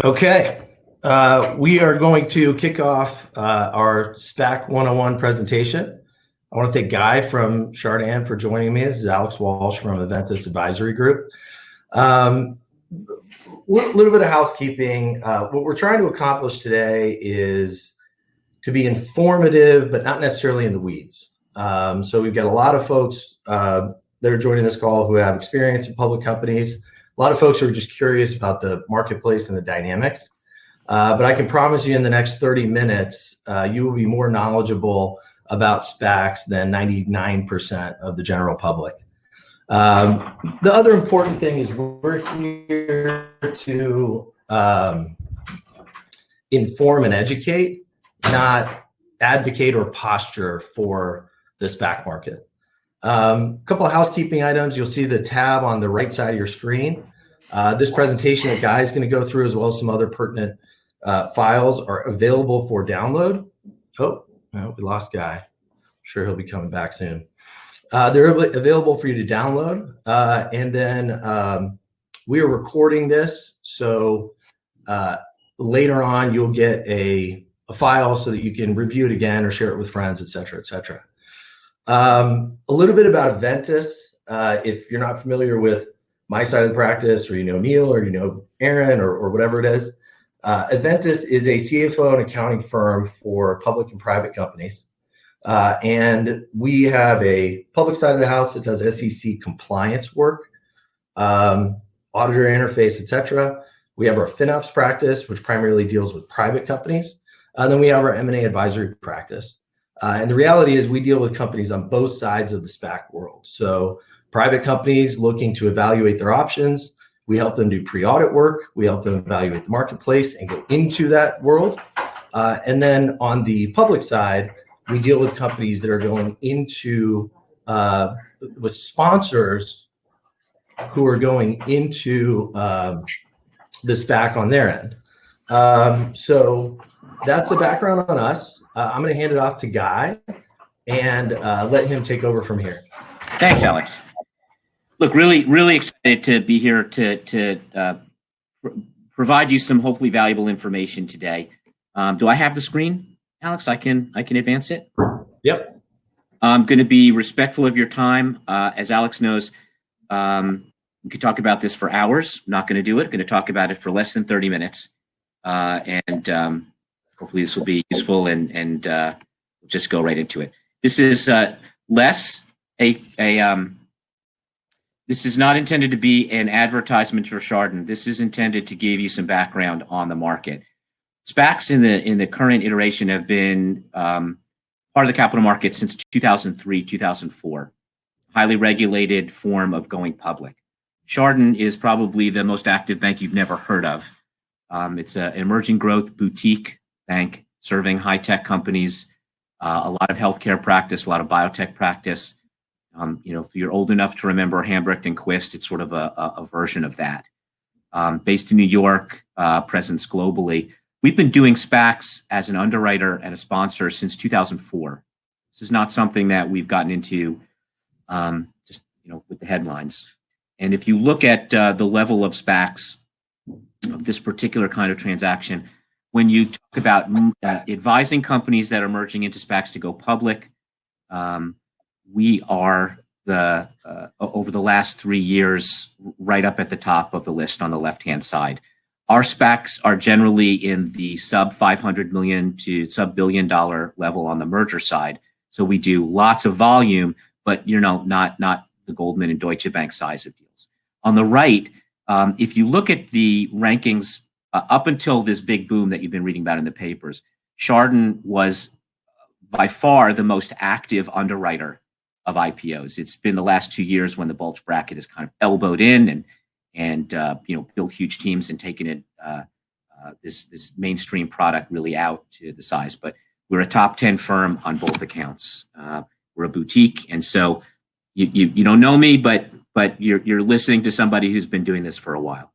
Okay, we are going to kick off our SPAC 101 presentation. I want to thank Guy from Chardon for joining me. This is Alex Walsh from Aventus Advisory Group. Little bit of housekeeping. What we're trying to accomplish today is to be informative, but not necessarily in the weeds. So we've got a lot of folks that are joining this call who have experience in public companies. A lot of folks are just curious about the marketplace and the dynamics. But I can promise you in the next 30 minutes, you will be more knowledgeable about SPACs than 99% of the general public. The other important thing is we're here to inform and educate, not advocate or posture for the SPAC market. A couple of housekeeping items. You'll see the tab on the right side of your screen. This presentation that Guy is going to go through, as well as some other pertinent files, are available for download. Oh, no, we lost Guy. I'm sure he'll be coming back soon. They're available for you to download. And then we are recording this. So later on, you'll get a file so that you can review it again or share it with friends, et cetera, et cetera. A little bit about Aventus. If you're not familiar with my side of the practice, or you know Neil, or you know Aaron, or whatever it is, Aventus is a CFO and accounting firm for public and private companies. And we have a public side of the house that does SEC compliance work, auditor interface, et cetera. We have our FinOps practice, which primarily deals with private companies. Then we have our M&A advisory practice. And the reality is we deal with companies on both sides of the SPAC world. So private companies looking to evaluate their options, we help them do pre-audit work. We help them evaluate the marketplace and go into that world. And then on the public side, we deal with companies that are going into, with sponsors who are going into the SPAC on their end. So that's the background on us. I'm going to hand it off to Guy and let him take over from here. Thanks, Alex. Look, really excited to be here to provide you some hopefully valuable information today. Do I have the screen, Alex? I can advance it. Yep. I'm going to be respectful of your time. As Alex knows, we could talk about this for hours. I'm not going to do it. I'm going to talk about it for less than 30 minutes. Hopefully this will be useful and we'll just go right into it. This is this is not intended to be an advertisement for Chardon. This is intended to give you some background on the market. SPACs in the current iteration have been part of the capital market since 2003, 2004. Highly regulated form of going public. Chardon is probably the most active bank you've never heard of. It's an emerging growth boutique bank serving high-tech companies, a lot of healthcare practice, a lot of biotech practice. If you're old enough to remember Hambrecht and Quist, it's sort of a version of that. Based in New York, presence globally. We've been doing SPACs as an underwriter and a sponsor since 2004. This is not something that we've gotten into just with the headlines. And if you look at the level of SPACs of this particular kind of transaction, when you talk about advising companies that are merging into SPACs to go public, we are over the last 3 years, right up at the top of the list on the left-hand side. Our SPACs are generally in the sub $500 million to sub $1 billion level on the merger side. So we do lots of volume, but not the Goldman and Deutsche Bank size of deals. On the right, if you look at the rankings up until this big boom that you've been reading about in the papers, Chardon was by far the most active underwriter of IPOs. It's been the last 2 years when the bulge bracket has kind of elbowed in and built huge teams and taken it this mainstream product really out to the size. But we're a top 10 firm on both accounts. We're a boutique, and so you don't know me, but you're listening to somebody who's been doing this for a while.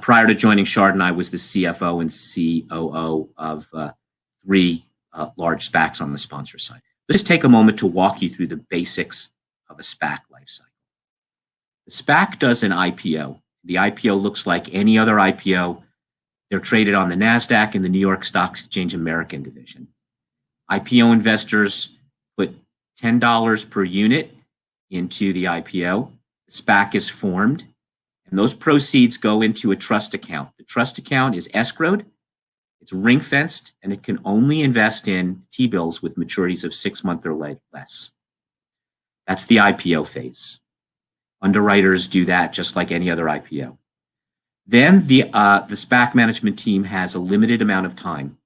Prior to joining Chardon, I was the CFO and COO of 3 large SPACs on the sponsor side. Let's just take a moment to walk you through the basics of a SPAC life cycle. The SPAC does an IPO. The IPO looks like any other IPO. They're traded on the NASDAQ and the New York Stock Exchange American division. IPO investors put $10 per unit into the IPO. The SPAC is formed, and those proceeds go into a trust account. The trust account is escrowed, it's ring-fenced, and it can only invest in T-bills with maturities of 6 months or less. That's the IPO phase. Underwriters do that just like any other IPO. Then the SPAC management team has a limited amount of time,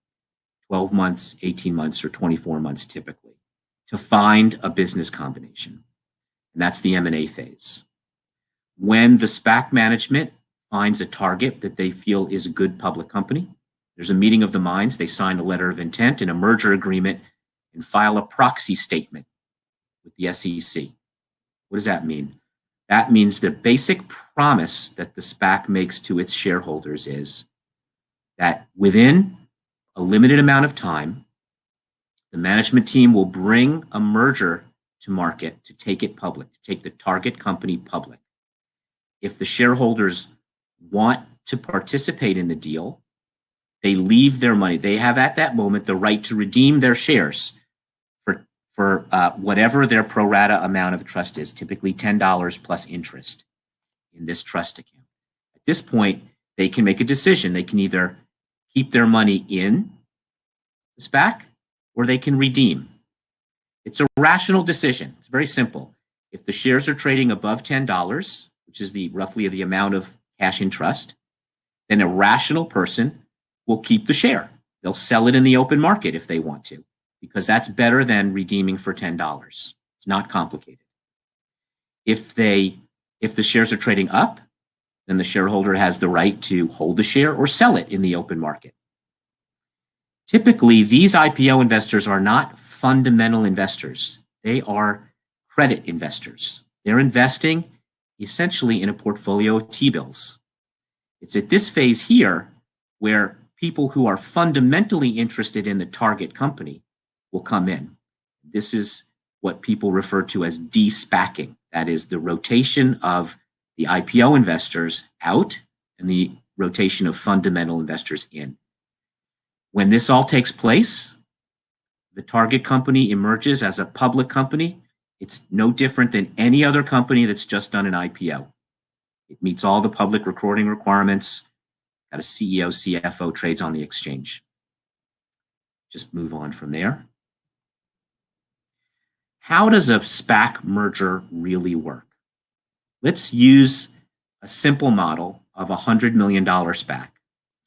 12 months, 18 months, or 24 months typically, to find a business combination. And that's the M&A phase. When the SPAC management finds a target that they feel is a good public company, there's a meeting of the minds, they sign a letter of intent and a merger agreement and file a proxy statement with the SEC. What does that mean? That means the basic promise that the SPAC makes to its shareholders is that within a limited amount of time, the management team will bring a merger to market to take it public, to take the target company public. If the shareholders want to participate in the deal, they leave their money. They have at that moment the right to redeem their shares for whatever their pro rata amount of trust is, typically $10 plus interest in this trust account. At this point, they can make a decision. They can either keep their money in the SPAC or they can redeem. It's a rational decision. It's very simple. If the shares are trading above $10, which is roughly the amount of cash in trust, then a rational person will keep the share. They'll sell it in the open market if they want to, because that's better than redeeming for $10. It's not complicated. If the shares are trading up, then the shareholder has the right to hold the share or sell it in the open market. Typically, these IPO investors are not fundamental investors. They are credit investors. They're investing essentially in a portfolio of T-bills. It's at this phase here where people who are fundamentally interested in the target company will come in. This is what people refer to as de-SPACing. That is the rotation of the IPO investors out and the rotation of fundamental investors in. When this all takes place, the target company emerges as a public company. It's no different than any other company that's just done an IPO. It meets all the public recording requirements, got a CEO, CFO, trades on the exchange. Just move on from there. How does a SPAC merger really work? Let's use a simple model of a $100 million SPAC.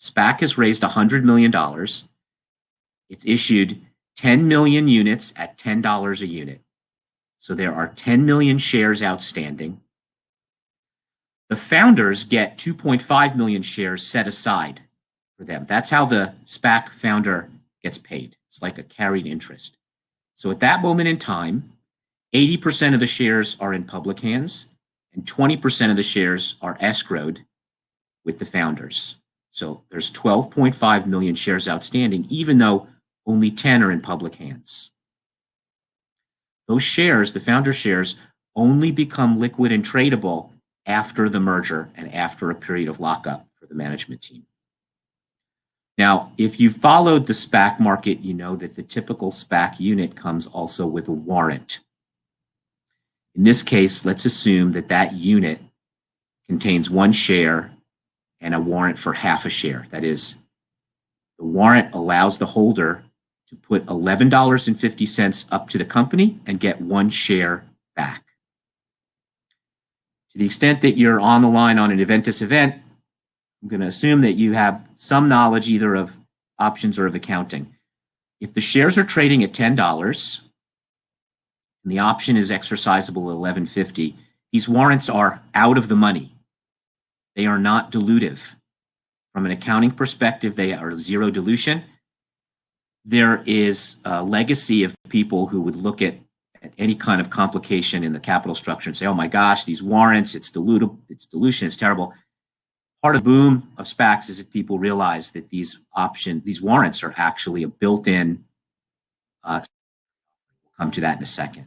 SPAC has raised $100 million. It's issued 10 million units at $10 a unit. So there are 10 million shares outstanding. The founders get 2.5 million shares set aside for them. That's how the SPAC founder gets paid. It's like a carried interest. So at that moment in time, 80% of the shares are in public hands and 20% of the shares are escrowed with the founders. So there's 12.5 million shares outstanding, even though only 10 are in public hands. Those shares, the founder shares, only become liquid and tradable after the merger and after a period of lockup for the management team. Now, if you followed the SPAC market, you know that the typical SPAC unit comes also with a warrant. In this case, let's assume that that unit contains one share and a warrant for half a share. That is, the warrant allows the holder to put $11.50 up to the company and get one share back. To the extent that you're on the line on an Eventus event, I'm going to assume that you have some knowledge either of options or of accounting. If the shares are trading at $10 and the option is exercisable at $11.50, these warrants are out of the money. They are not dilutive. From an accounting perspective, they are zero dilution. There is a legacy of people who would look at any kind of complication in the capital structure and say, oh my gosh, these warrants, it's dilution, it's terrible. Part of the boom of SPACs is that people realize that these warrants are actually a built-in, we'll come to that in a second.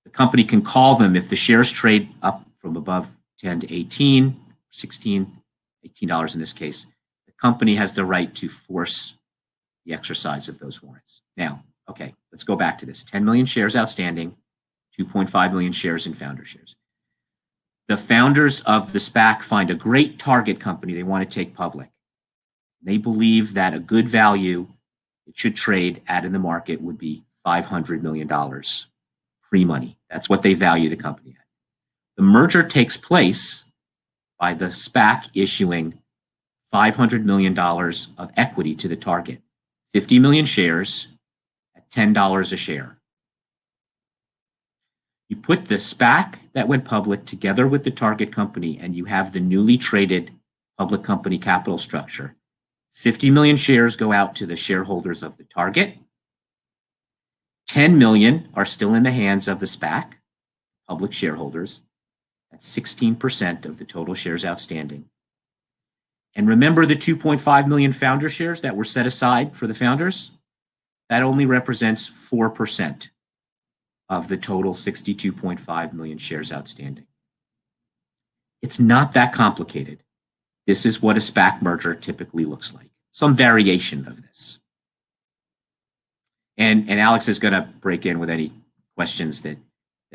The company can call them if the shares trade up from above 10 to 18, 16, $18 in this case. The company has the right to force the exercise of those warrants. Now, okay, let's go back to this. 10 million shares outstanding, 2.5 million shares in founder shares. The founders of the SPAC find a great target company they want to take public. They believe that a good value it should trade at in the market would be $500 million pre-money. That's what they value the company at. The merger takes place by the SPAC issuing $500 million of equity to the target, 50 million shares at $10 a share. You put the SPAC that went public together with the target company, and you have the newly traded public company capital structure. 50 million shares go out to the shareholders of the target. 10 million are still in the hands of the SPAC, public shareholders. That's 16% of the total shares outstanding. And remember the 2.5 million founder shares that were set aside for the founders? That only represents 4% of the total 62.5 million shares outstanding. It's not that complicated. This is what a SPAC merger typically looks like. Some variation of this. And Alex is going to break in with any questions that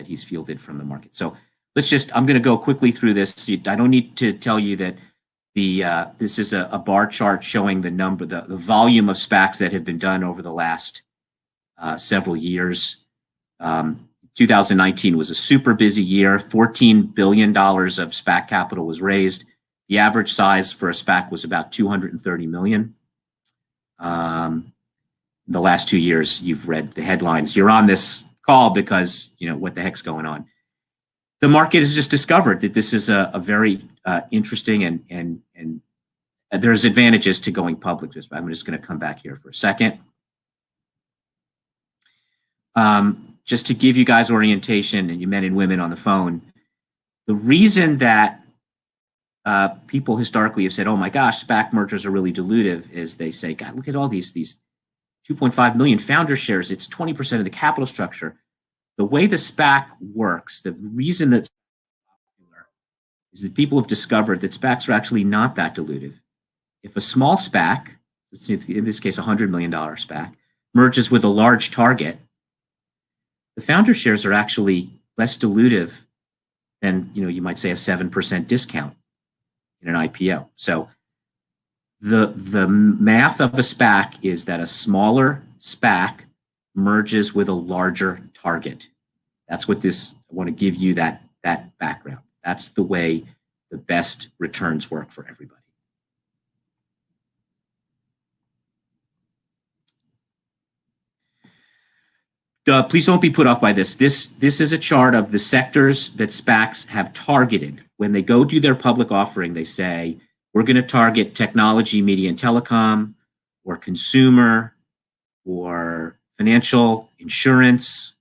he's fielded from the market. So I'm going to go quickly through this. I don't need to tell you that this is a bar chart showing the volume of SPACs that have been done over the last several years. 2019 was a super busy year. $14 billion of SPAC capital was raised. The average size for a SPAC was about 230 million. The last 2 years, you've read the headlines. You're on this call because, what the heck's going on? The market has just discovered that this is a very interesting and there's advantages to going public. I'm just going to come back here for a second. Just to give you guys orientation, and you men and women on the phone, the reason that people historically have said, oh my gosh, SPAC mergers are really dilutive, is they say, God, look at all these 2.5 million founder shares. It's 20% of the capital structure. The way the SPAC works, the reason that's popular is that people have discovered that SPACs are actually not that dilutive. If a small SPAC, let's see, in this case, $100 million SPAC, merges with a large target, the founder shares are actually less dilutive than, you might say a 7% discount in an IPO. So the math of a SPAC is that a smaller SPAC merges with a larger target. That's what I want to give you that background. That's the way the best returns work for everybody. Please don't be put off by this. This is a chart of the sectors that SPACs have targeted. When they go do their public offering, they say, we're going to target technology, media, and telecom, or consumer, or financial, insurance,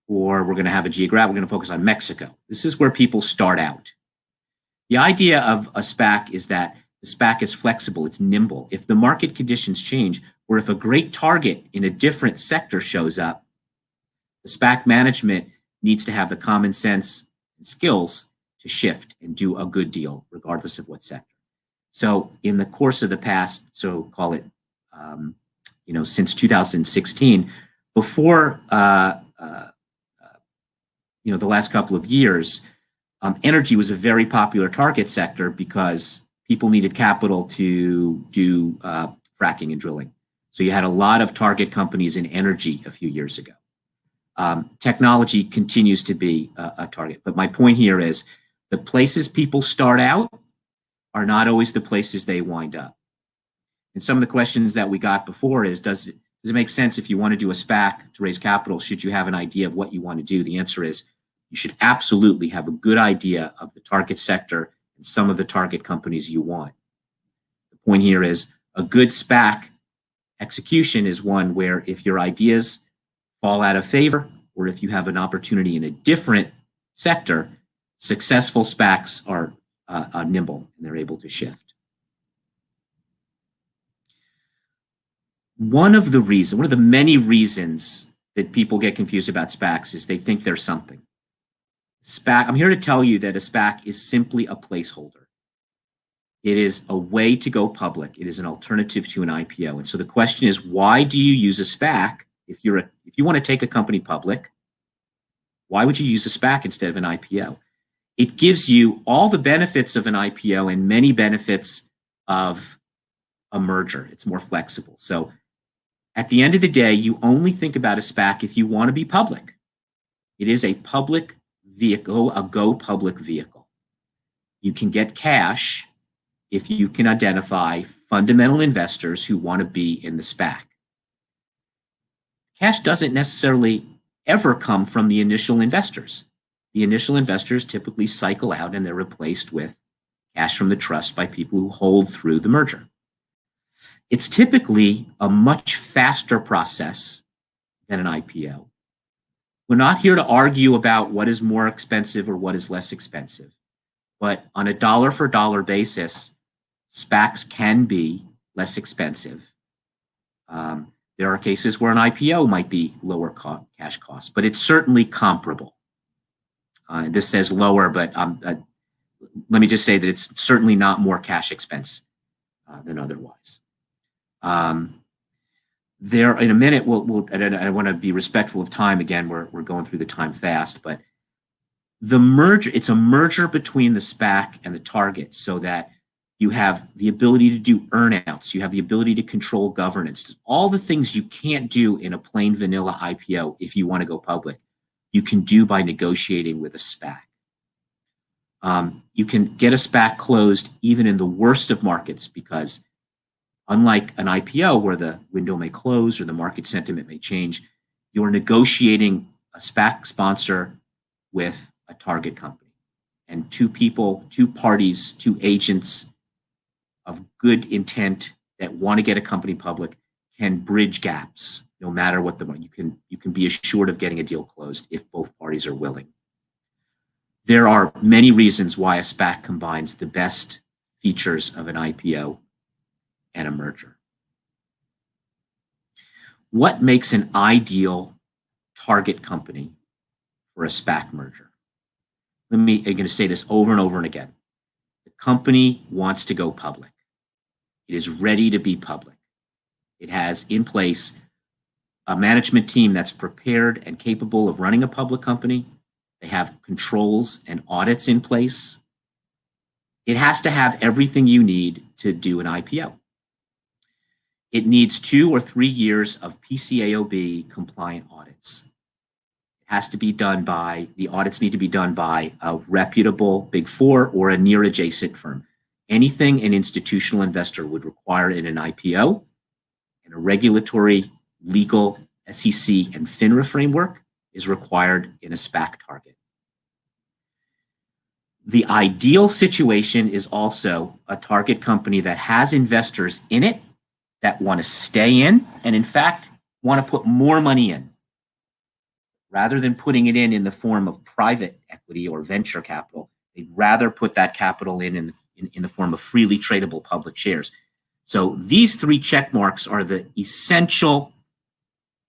or we're going to have we're going to focus on Mexico. This is where people start out. The idea of a SPAC is that the SPAC is flexible, it's nimble. If the market conditions change, or if a great target in a different sector shows up, the SPAC management needs to have the common sense and skills to shift and do a good deal, regardless of what sector. So in the course of the past, so call it, since 2016, before, the last couple of years, energy was a very popular target sector because people needed capital to do fracking and drilling. So you had a lot of target companies in energy a few years ago. Technology continues to be a target. But my point here is the places people start out are not always the places they wind up. And some of the questions that we got before is, does it make sense if you want to do a SPAC to raise capital? Should you have an idea of what you want to do? The answer is you should absolutely have a good idea of the target sector and some of the target companies you want. The point here is a good SPAC execution is one where if your ideas fall out of favor, or if you have an opportunity in a different sector, successful SPACs are nimble and they're able to shift. One of the many reasons that people get confused about SPACs is they think they're something. I'm here to tell you that a SPAC is simply a placeholder. It is a way to go public. It is an alternative to an IPO. And so the question is, why do you use a SPAC if you want to take a company public? Why would you use a SPAC instead of an IPO? It gives you all the benefits of an IPO and many benefits of a merger. It's more flexible. So at the end of the day, you only think about a SPAC if you want to be public. It is a public vehicle, a go public vehicle. You can get cash if you can identify fundamental investors who want to be in the SPAC. Cash doesn't necessarily ever come from the initial investors. The initial investors typically cycle out and they're replaced with cash from the trust by people who hold through the merger. It's typically a much faster process than an IPO. We're not here to argue about what is more expensive or what is less expensive, but on a dollar for dollar basis, SPACs can be less expensive. There are cases where an IPO might be lower cash costs, but it's certainly comparable. This says lower, but let me just say that it's certainly not more cash expense than otherwise. There, in a minute, I want to be respectful of time. Again, we're going through the time fast, but the merger, it's a merger between the SPAC and the target, so that you have the ability to do earnouts. You have the ability to control governance. All the things you can't do in a plain vanilla IPO if you want to go public, you can do by negotiating with a SPAC. You can get a SPAC closed even in the worst of markets, because unlike an IPO where the window may close or the market sentiment may change, you're negotiating a SPAC sponsor with a target company. And two people, two parties, two agents of good intent that want to get a company public can bridge gaps no matter what you can be assured of getting a deal closed if both parties are willing. There are many reasons why a SPAC combines the best features of an IPO and a merger. What makes an ideal target company for a SPAC merger? I'm going to say this over and over and again. The company wants to go public. It is ready to be public. It has in place a management team that's prepared and capable of running a public company. They have controls and audits in place. It has to have everything you need to do an IPO. It needs 2 or 3 years of PCAOB compliant audits. It has to be done the audits need to be done by a reputable Big Four or a near adjacent firm. Anything an institutional investor would require in an IPO and a regulatory, legal, SEC, and FINRA framework is required in a SPAC target. The ideal situation is also a target company that has investors in it that want to stay in and, in fact, want to put more money in. Rather than putting it in the form of private equity or venture capital, they'd rather put that capital in the form of freely tradable public shares. So these 3 check marks are the essential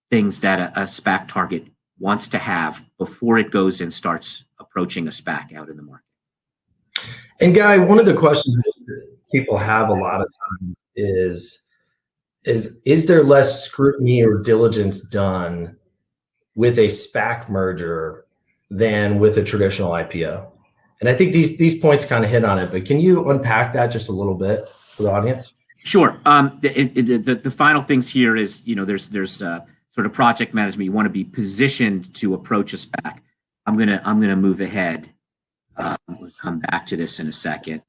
things that a SPAC target wants to have before it goes and starts approaching a SPAC out in the market. And Guy, one of the questions that people have a lot of time is there less scrutiny or diligence done with a SPAC merger than with a traditional IPO? And I think these points kind of hit on it, but can you unpack that just a little bit for the audience? Sure. The final things here is, there's sort of project management. You want to be positioned to approach a SPAC. I'm gonna move ahead. We'll come back to this in a second.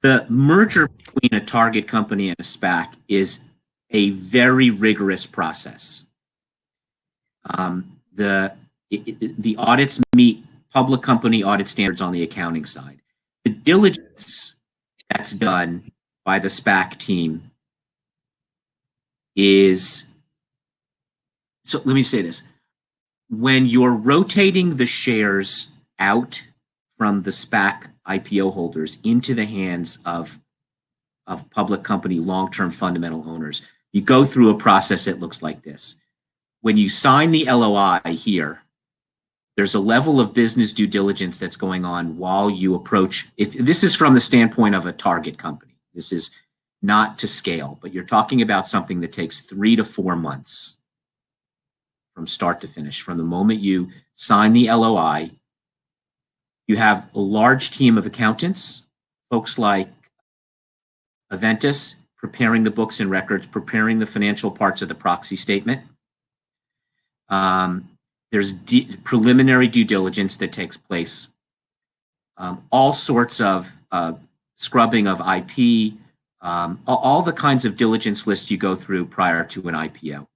The merger between a target company and a SPAC is a very rigorous process. The audits meet public company audit standards on the accounting side. The diligence that's done by the SPAC team is, so let me say this. When you're rotating the shares out from the SPAC IPO holders into the hands of public company long-term fundamental owners, you go through a process that looks like this. When you sign the LOI here, there's a level of business due diligence that's going on while you approach. If this is from the standpoint of a target company, this is not to scale, but you're talking about something that takes 3 to 4 months from start to finish. From the moment you sign the LOI, you have a large team of accountants, folks like Aventis, preparing the books and records, preparing the financial parts of the proxy statement. There's preliminary due diligence that takes place. All sorts of scrubbing of IP, all the kinds of diligence lists you go through prior to an IPO.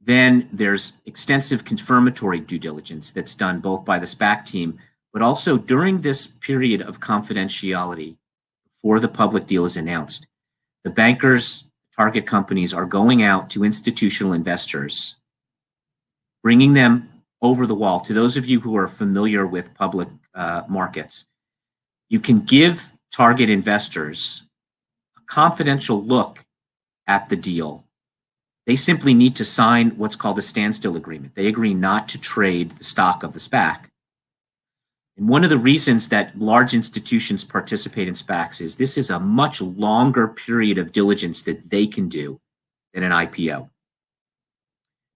Then there's extensive confirmatory due diligence that's done both by the SPAC team, but also during this period of confidentiality before the public deal is announced. The bankers, target companies are going out to institutional investors, bringing them over the wall. To those of you who are familiar with public markets, you can give target investors a confidential look at the deal. They simply need to sign what's called a standstill agreement. They agree not to trade the stock of the SPAC. And one of the reasons that large institutions participate in SPACs is this is a much longer period of diligence that they can do than an IPO.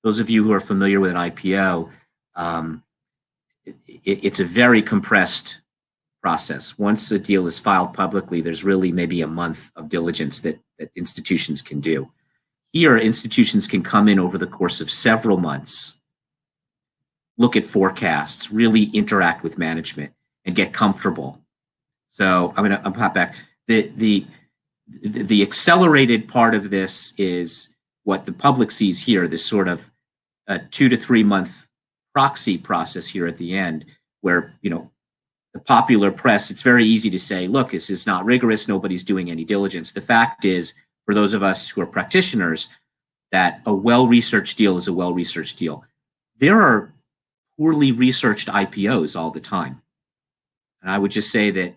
Those of you who are familiar with an IPO, it's a very compressed process. Once a deal is filed publicly, there's really maybe a month of diligence that institutions can do. Here, institutions can come in over the course of several months, look at forecasts, really interact with management, and get comfortable. So I'll pop back. The accelerated part of this is what the public sees here, this sort of a 2 to 3 month proxy process here at the end, where, you know, the popular press, it's very easy to say, look, this is not rigorous, nobody's doing any diligence. The fact is, for those of us who are practitioners, that a well-researched deal is a well-researched deal. There are poorly researched IPOs all the time. And I would just say that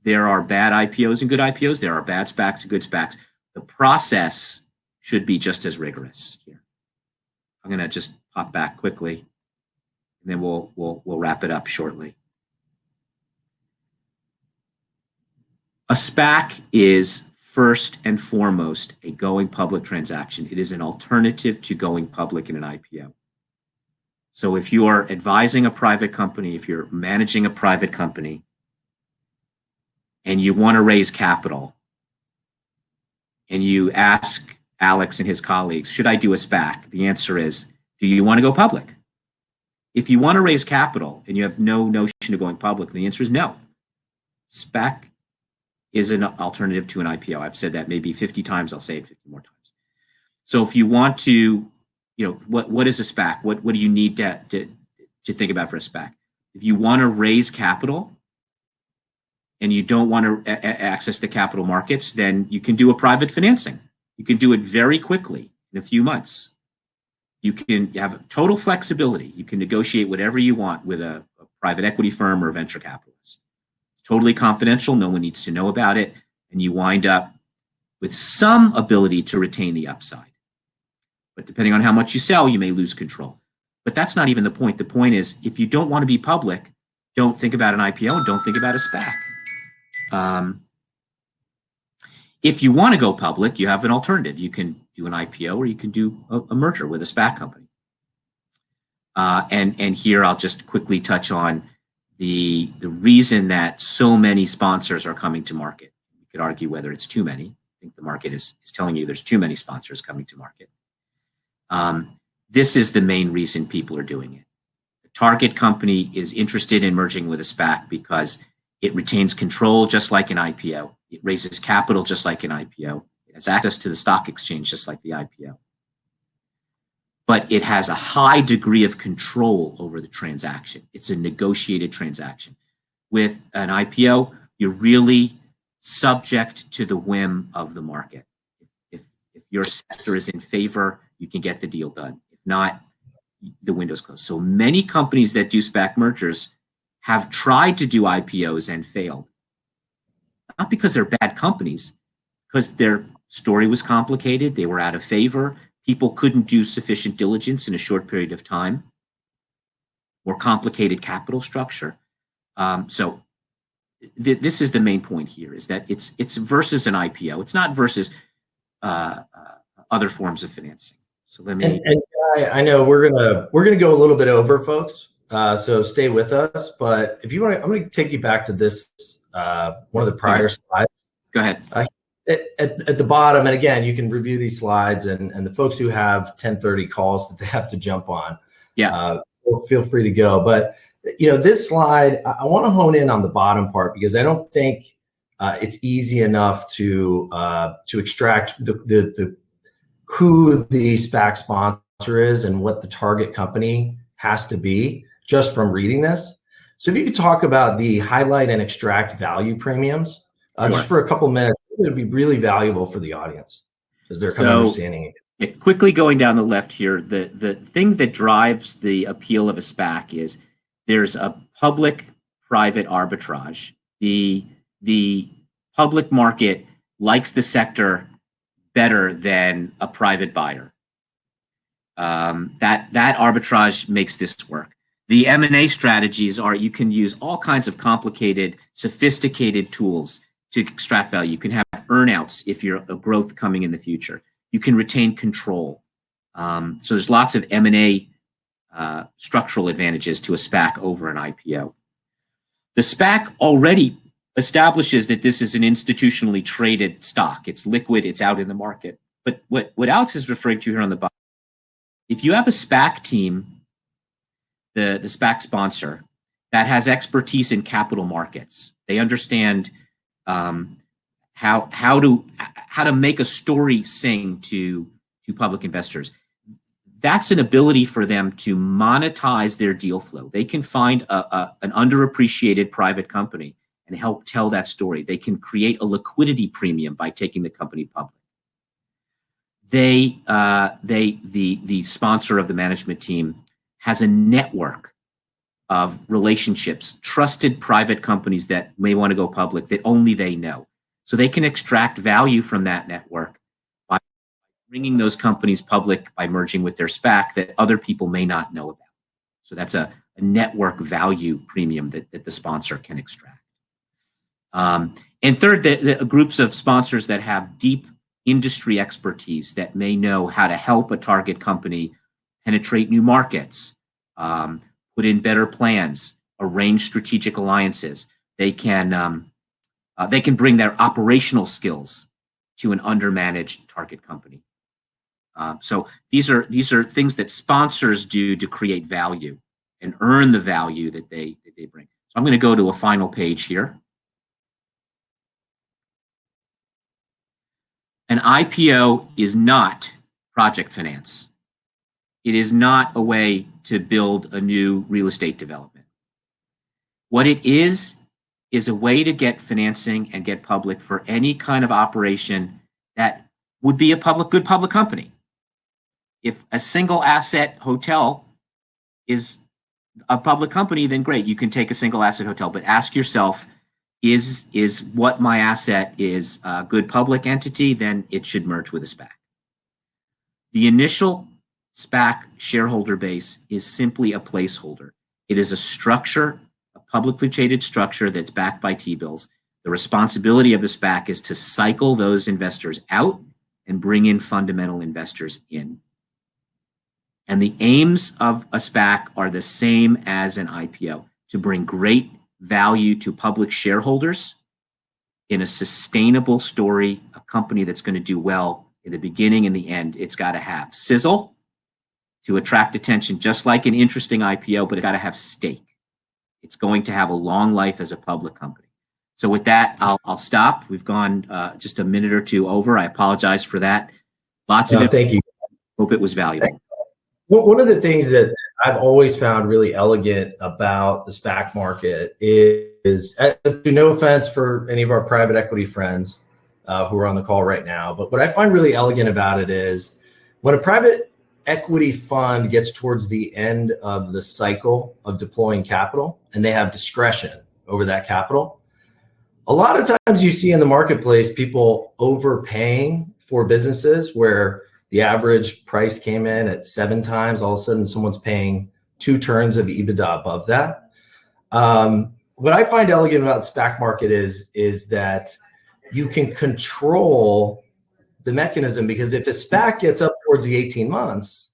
there are bad IPOs and good IPOs. There are bad SPACs and good SPACs. The process should be just as rigorous here. I'm going to just pop back quickly, and then we'll wrap it up shortly. A SPAC is first and foremost a going public transaction. It is an alternative to going public in an IPO. So if you are advising a private company, if you're managing a private company, and you want to raise capital, and you ask Alex and his colleagues, should I do a SPAC? The answer is, do you want to go public? If you want to raise capital and you have no notion of going public, the answer is no. SPAC is an alternative to an IPO. I've said that maybe 50 times. I'll say it 50 more times. So if you want to, you know, what is a SPAC? What do you need to think about for a SPAC? If you want to raise capital and you don't want to access the capital markets, then you can do a private financing. You can do it very quickly in a few months. You can have total flexibility. You can negotiate whatever you want with a private equity firm or a venture capitalist. It's totally confidential. No one needs to know about it. And you wind up with some ability to retain the upside. But depending on how much you sell, you may lose control. But that's not even the point. The point is, if you don't want to be public, don't think about an IPO and don't think about a SPAC. If you want to go public, you have an alternative. You can do an IPO or you can do a merger with a SPAC company. And here I'll just quickly touch on the reason that so many sponsors are coming to market. You could argue whether it's too many. I think the market is telling you there's too many sponsors coming to market. This is the main reason people are doing it. The target company is interested in merging with a SPAC because it retains control just like an IPO. It raises capital just like an IPO. It has access to the stock exchange just like the IPO. But it has a high degree of control over the transaction. It's a negotiated transaction. With an IPO, you're really subject to the whim of the market. If your sector is in favor, you can get the deal done. If not, the window's closed. So many companies that do SPAC mergers have tried to do IPOs and failed. Not because they're bad companies, because their story was complicated, they were out of favor, people couldn't do sufficient diligence in a short period of time. more complicated capital structure. So this is the main point here, is that it's versus an IPO. It's not versus other forms of financing. So let me. And I know we're gonna go a little bit over, folks. So stay with us. But if you want, I'm going to take you back to this one of the prior slides. Go ahead. At the bottom, and again, you can review these slides, and the folks who have 10:30 calls that they have to jump on. Yeah. Feel free to go. But this slide, I want to hone in on the bottom part, because I don't think it's easy enough to extract the who the SPAC sponsor is and what the target company has to be just from reading this. So if you could talk about the highlight and extract value premiums, just for a couple minutes, it would be really valuable for the audience because they're kind of understanding it. Quickly going down the left here, the thing that drives the appeal of a SPAC is there's a public-private arbitrage. The public market likes the sector better than a private buyer. That arbitrage makes this work. The M&A strategies are, you can use all kinds of complicated, sophisticated tools to extract value. You can have earnouts if you're a growth coming in the future. You can retain control. So there's lots of M&A structural advantages to a SPAC over an IPO. The SPAC already establishes that this is an institutionally traded stock. It's liquid, it's out in the market. But what Alex is referring to here on the bottom, if you have a SPAC team, the SPAC sponsor, that has expertise in capital markets, they understand how to make a story sing to public investors. That's an ability for them to monetize their deal flow. They can find an underappreciated private company and help tell that story. They can create a liquidity premium by taking the company public. The sponsor of the management team has a network of relationships, trusted private companies that may want to go public that only they know. So they can extract value from that network by bringing those companies public, by merging with their SPAC that other people may not know about. So that's a network value premium that the sponsor can extract. And third, the groups of sponsors that have deep industry expertise that may know how to help a target company penetrate new markets, put in better plans, arrange strategic alliances. They can bring their operational skills to an undermanaged target company. So these are things that sponsors do to create value and earn the value that they bring. So I'm going to go to a final page here. An IPO is not project finance. It is not a way to build a new real estate development. What it is a way to get financing and get public for any kind of operation that would be a good public company. If a single asset hotel is a public company, then great, you can take a single asset hotel, but ask yourself, is what my asset is a good public entity, then it should merge with a SPAC. The initial SPAC shareholder base is simply a placeholder. It is a structure, a publicly traded structure that's backed by T-bills. The responsibility of the SPAC is to cycle those investors out and bring in fundamental investors in. And the aims of a SPAC are the same as an IPO, to bring great value to public shareholders in a sustainable story, a company that's going to do well in the beginning and the end. It's got to have sizzle to attract attention, just like an interesting IPO, but it's got to have stake. It's going to have a long life as a public company. So with that, I'll stop. We've gone just a minute or two over. I apologize for that. Lots of thank you. Hope it was valuable. One of the things that I've always found really elegant about the SPAC market is, no offense for any of our private equity friends who are on the call right now, but what I find really elegant about it is when a private equity fund gets towards the end of the cycle of deploying capital and they have discretion over that capital, a lot of times you see in the marketplace people overpaying for businesses where the average price came in at 7 times, all of a sudden someone's paying 2 turns of EBITDA above that. What I find elegant about the SPAC market is that you can control the mechanism, because if a SPAC gets up towards the 18 months,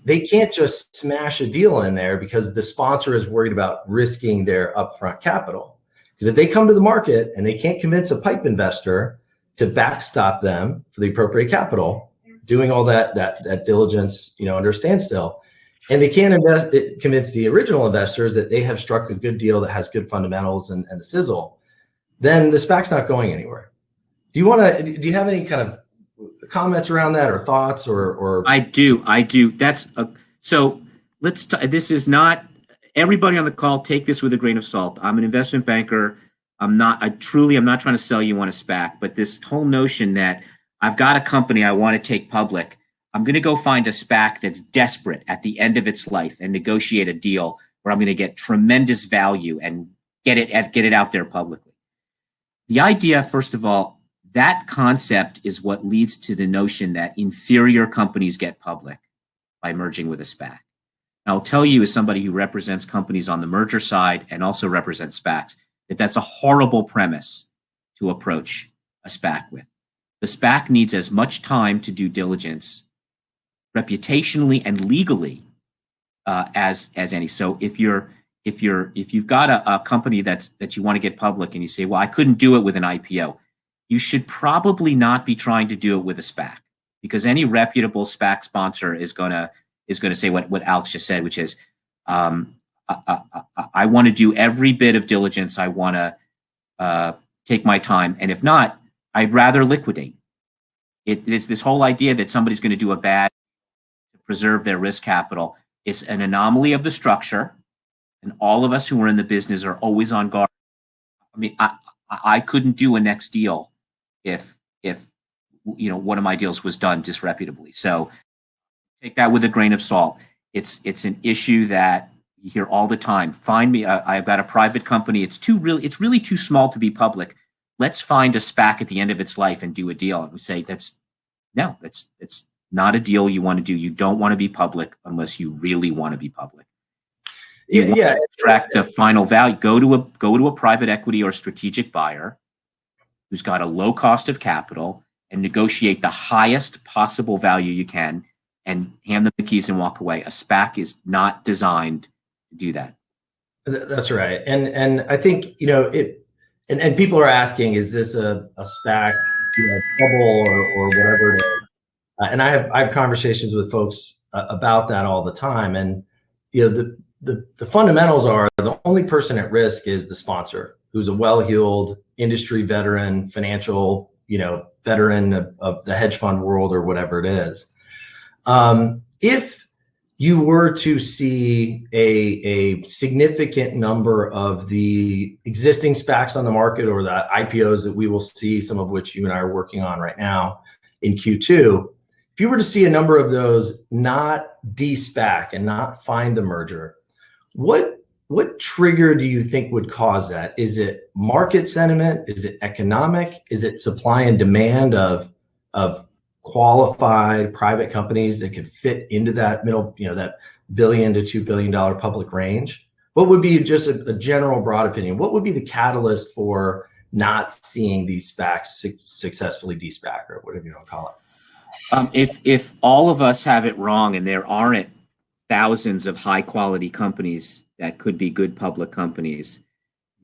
they can't just smash a deal in there because the sponsor is worried about risking their upfront capital. Because if they come to the market and they can't convince a pipe investor to backstop them for the appropriate capital, doing all that diligence, under a standstill, and they can't convince the original investors that they have struck a good deal that has good fundamentals and the sizzle, then the SPAC's not going anywhere. Do you have any kind of comments around that, or thoughts, or? I do. So this is not, everybody on the call, take this with a grain of salt. I'm an investment banker. I'm not trying to sell you on a SPAC, but this whole notion that I've got a company I want to take public, I'm going to go find a SPAC that's desperate at the end of its life and negotiate a deal where I'm going to get tremendous value and get it out there publicly. The idea, first of all, that concept is what leads to the notion that inferior companies get public by merging with a SPAC. And I'll tell you, as somebody who represents companies on the merger side and also represents SPACs, that's a horrible premise to approach a SPAC with. The SPAC needs as much time to do diligence, reputationally and legally, as any. So if you've got a company that you want to get public and you say, well, I couldn't do it with an IPO, you should probably not be trying to do it with a SPAC, because any reputable SPAC sponsor is gonna say what Alex just said, which is, I want to do every bit of diligence. I want to take my time, and if not, I'd rather liquidate. It is this whole idea that somebody's going to do a bad to preserve their risk capital. It's an anomaly of the structure, and all of us who are in the business are always on guard. I mean, I couldn't do a next deal if one of my deals was done disreputably. So take that with a grain of salt. It's an issue that you hear all the time. Find me. I've got a private company. It's really too small to be public. Let's find a SPAC at the end of its life and do a deal. And we say it's not a deal you want to do. You don't want to be public unless you really want to be public. You want to extract the final value. Go to a private equity or strategic buyer who's got a low cost of capital and negotiate the highest possible value you can and hand them the keys and walk away. A SPAC is not designed to do that. That's right. And I think, and people are asking, is this a SPAC bubble or whatever it is? And I have conversations with folks about that all the time. And, the fundamentals are, the only person at risk is the sponsor, who's a well-heeled industry veteran, financial, veteran of the hedge fund world or whatever it is. If you were to see a significant number of the existing SPACs on the market, or the IPOs that we will see, some of which you and I are working on right now in Q2, if you were to see a number of those not de-SPAC and not find the merger, what trigger do you think would cause that? Is it market sentiment? Is it economic? Is it supply and demand of qualified private companies that could fit into that middle, that $1 billion to $2 billion public range? What would be, just a general broad opinion, what would be the catalyst for not seeing these SPACs successfully de-SPAC, or whatever you want to call it? If all of us have it wrong and there aren't thousands of high quality companies that could be good public companies,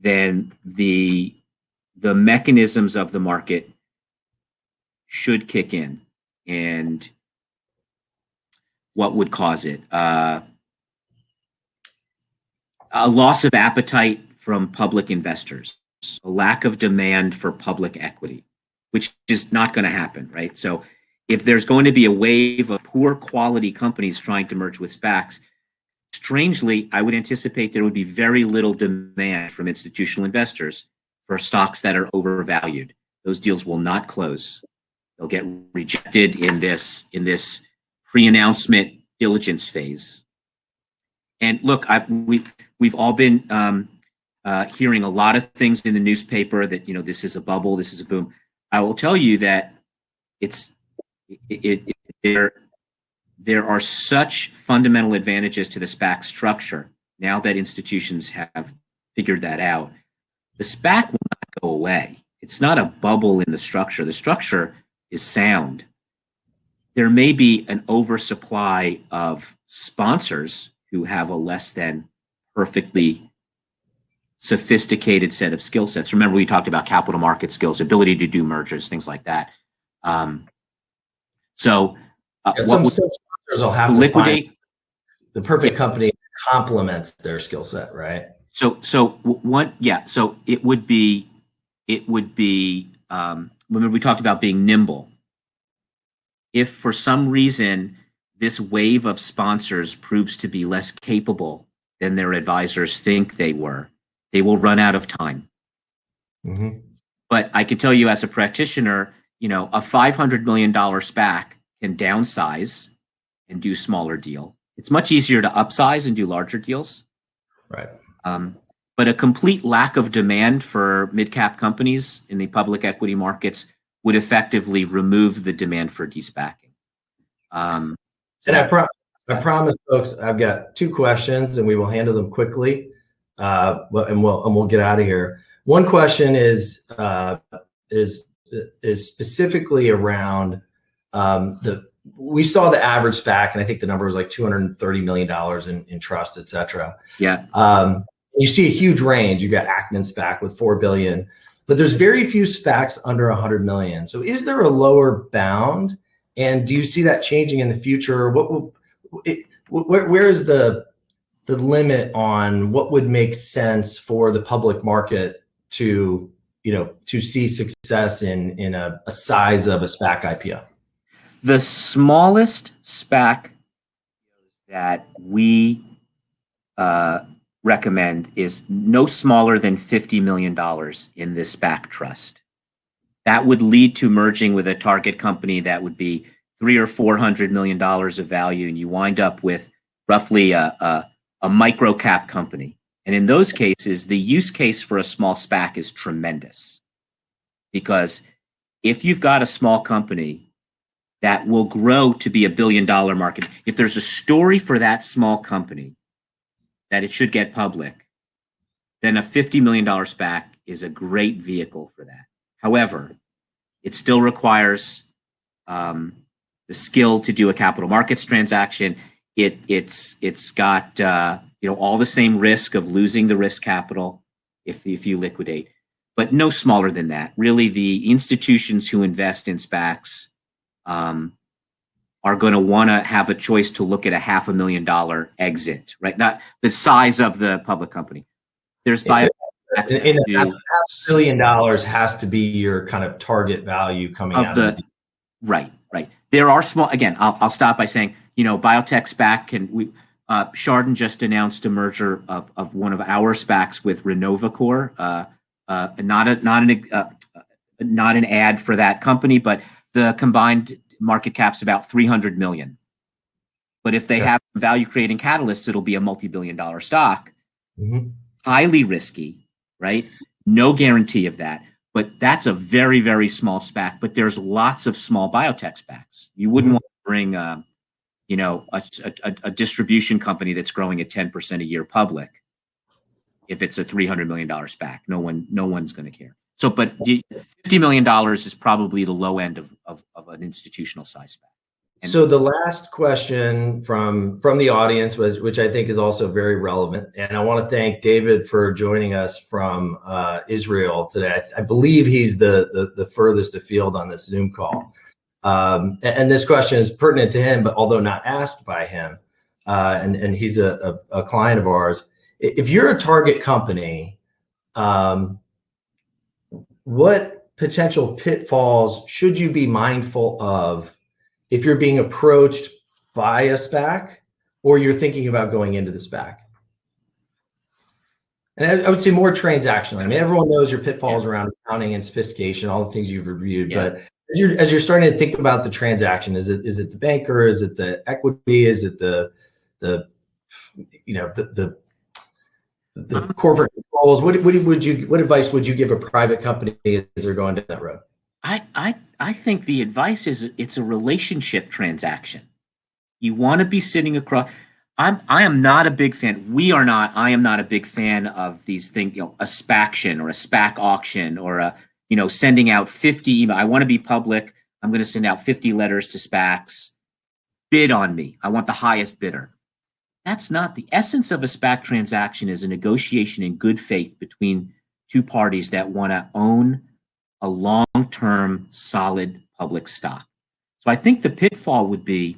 then the mechanisms of the market should kick in. And what would cause it? A loss of appetite from public investors, a lack of demand for public equity, which is not going to happen, right? So if there's going to be a wave of poor quality companies trying to merge with SPACs, strangely, I would anticipate there would be very little demand from institutional investors for stocks that are overvalued. Those deals will not close. They'll get rejected in this pre-announcement diligence phase. And look, we've all been hearing a lot of things in the newspaper that this is a bubble, this is a boom. I will tell you that there are such fundamental advantages to the SPAC structure now that institutions have figured that out. The SPAC will not go away. It's not a bubble in the structure. The structure is sound. There may be an oversupply of sponsors who have a less than perfectly sophisticated set of skill sets. Remember, we talked about capital market skills, ability to do mergers, things like that. Some Sponsors will have to liquidate find the perfect company that complements their skill set, right? So it would be remember we talked about being nimble. If for some reason this wave of sponsors proves to be less capable than their advisors think they were, they will run out of time. Mm-hmm. But I can tell you as a practitioner, a $500 million SPAC can downsize and do smaller deal. It's much easier to upsize and do larger deals. Right. But a complete lack of demand for mid-cap companies in the public equity markets would effectively remove the demand for de-SPACing. And I promise, folks, I've got 2 questions, and we will handle them quickly, and we'll get out of here. One question is specifically around we saw the average SPAC, and I think the number was like $230 million in trust, et cetera. Yeah. You see a huge range. You've got Ackman SPAC with $4 billion, but there's very few SPACs under $100 million. So is there a lower bound? And do you see that changing in the future? Where is the limit on what would make sense for the public market to see success in a size of a SPAC IPO? The smallest SPAC that we recommend is no smaller than $50 million in this SPAC trust. That would lead to merging with a target company that would be $300 or $400 million of value, and you wind up with roughly a micro cap company. And in those cases, the use case for a small SPAC is tremendous, because if you've got a small company that will grow to be $1 billion market, if there's a story for that small company that it should get public, then a $50 million SPAC is a great vehicle for that. However, it still requires the skill to do a capital markets transaction. It's got all the same risk of losing the risk capital if you liquidate, but no smaller than that. Really, the institutions who invest in SPACs are going to want to have a choice to look at a $500,000 exit, right? Not the size of the public company. There's $500 million has to be your kind of target value coming out of the right. There are small. Again, I'll stop by saying, biotech SPAC Chardon just announced a merger of one of our SPACs with Renovacor. Not an ad for that company, but the combined market cap's about $300 million. But if they have value creating catalysts, it'll be a multi-billion-dollar stock. Mm-hmm. Highly risky, right? No guarantee of that. But that's a very, very small SPAC. But there's lots of small biotech SPACs. You wouldn't want to bring, a distribution company that's growing at 10% a year public if it's a $300 million SPAC. No one's going to care. So, but $50 million is probably the low end of an institutional size SPAC. So the last question from the audience was, which I think is also very relevant, and I want to thank David for joining us from Israel today. I believe he's the furthest afield on this Zoom call, and this question is pertinent to him, but although not asked by him, and he's a client of ours. If you're a target company, what potential pitfalls should you be mindful of if you're being approached by a SPAC or you're thinking about going into the SPAC? And I would say more transactional. I mean, everyone knows your pitfalls around accounting and sophistication, all the things you've reviewed. Yeah. But as you're starting to think about the transaction, is it the banker? Is it the equity? Is it the corporate controls? What advice would you give a private company as they're going down that road? I think the advice is it's a relationship transaction. You want to be sitting across. I am not a big fan. I am not a big fan of these things, a SPACtion or a SPAC auction or sending out 50 email. I want to be public. I'm going to send out 50 letters to SPACs. Bid on me. I want the highest bidder. That's not the essence of a SPAC transaction. Is a negotiation in good faith between two parties that want to own a long-term, solid public stock. So I think the pitfall would be,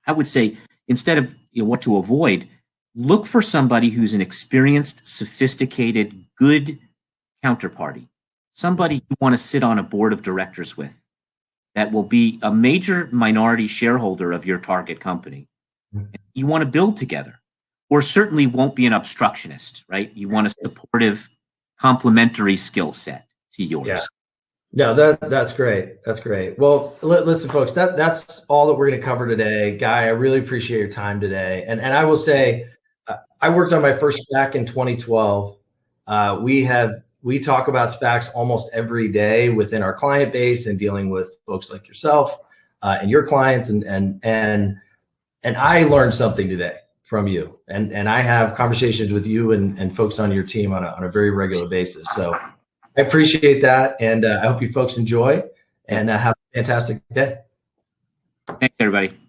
I would say, instead of what to avoid, look for somebody who's an experienced, sophisticated, good counterparty, somebody you want to sit on a board of directors with that will be a major minority shareholder of your target company. You want to build together, or certainly won't be an obstructionist, right? You want a supportive, complementary skill set to yours. Yeah. No, that's great. That's great. Well, listen, folks, that's all that we're going to cover today. Guy, I really appreciate your time today. And I will say, I worked on my first SPAC in 2012. We talk about SPACs almost every day within our client base and dealing with folks like yourself and your clients. And I learned something today from you. And I have conversations with you and folks on your team on a very regular basis. So I appreciate that, and I hope you folks enjoy and have a fantastic day. Thanks, everybody.